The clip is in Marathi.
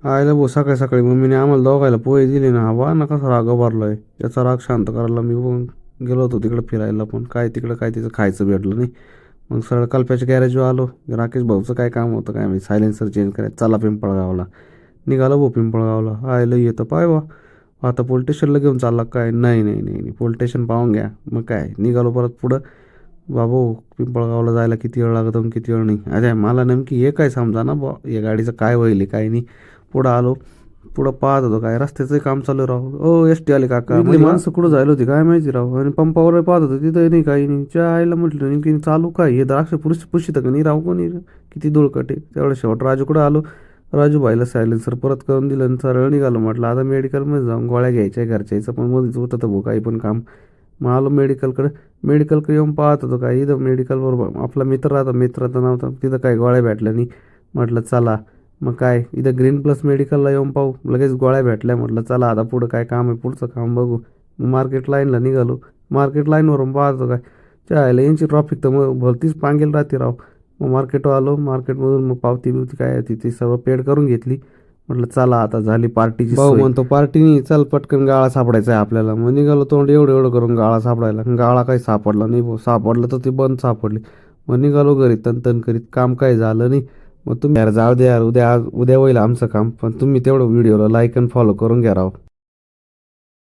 आयला भाऊ सकाळी सकाळी मम्मीने आम्हाला दोघायला पोहे दिले ना, हवा ना कसा राग भरलाय. याचा राग शांत करायला मी पण गेलो होतो तिकडे फिरायला, पण काय तिकडं काय तिचं खायचं भेटलं नाही. मग सरळ कल्प्याच्या गॅरेजवर आलो. राकेश भाऊचं काय काम होतं काय माहिती, सायलेन्सर चेंज करायचं. चला पिंपळगावला निघालो भाऊ. पिंपळगावला आयला येतं पाय वा. आता पोलीस स्टेशनला घेऊन चालला काय? नाही नाही नाही नाही, पोलीस स्टेशन पाहून घ्या. मग काय निघालो परत पुढं. बाबू पिंपळगावला जायला किती वेळ लागतो आणि किती वेळ नाही. अरे मला नेमकी हे काय समजा ना बा, या गाडीचं काय होईल काय नाही. पुढं आलो. पुढं पाहत होतो काय रस्त्याचं काम चालू राहू. ओ एस टी आले काका. इथली माणसं कुठं जायला होती काय माहिती राहू. आणि पंपावर पाहत होतो तिथं नाही काही नाही. च्या आईला म्हटलं नेमकी चालू काय हे द्राक्ष पुशी तर नाही राहू कोणी. किती धुळकटे तेवढं. शेवट राजूकडं आलो. राजूभाईला सायलेन्सर परत करून दिलं आणि सरळ निघालो. म्हटलं आता मेडिकलमध्ये जाऊन गोळ्या घ्यायच्या घरच्याचं, पण मध्येच होतं तर भाऊ काही पण काम. मग आलो मेडिकलकडे. मेडिकलकडे येऊन पाहत होतो काय इथं मेडिकलवर आपला मित्र राहतो, मित्राचं नाव तर तिथं काही गोळ्या भेटल्या नाही. म्हटलं चला मग काय इथं ग्रीन प्लस मेडिकलला येऊन पाहू. लगेच गोळ्या भेटल्या. म्हटलं चला आता पुढं काय काम आहे, पुढचं काम बघू. मार्केट लाईनला निघालो. मार्केट लाईनवरून पाहतो काय चायला यांची ट्रॉफिक तर मग भलतीच पांगेल राहते राव. मग मार्केटवर आलो. मार्केटमधून मग पावती बिवती काय होती ती सर्व पेड करून घेतली. म्हटलं चला आता झाली पार्टीची भाऊ सोय. म्हणतो पार्टी नाही, चल पटकन गाळा सापडायचा आहे आपल्याला. मग निघालो तोंड एवढं एवढं करून गाळा सापडायला. गाळा काही सापडला नाही भाऊ. सापडलं तर ते बंद सापडली. मग निघालो घरी तन करीत. काम काही झालं नाही. मग तुम्ही यार जाऊ द्या यार, उद्या उद्या होईल आमचं काम, पण तुम्ही तेवढं व्हिडिओला लाईक आणि फॉलो करून घ्या राव.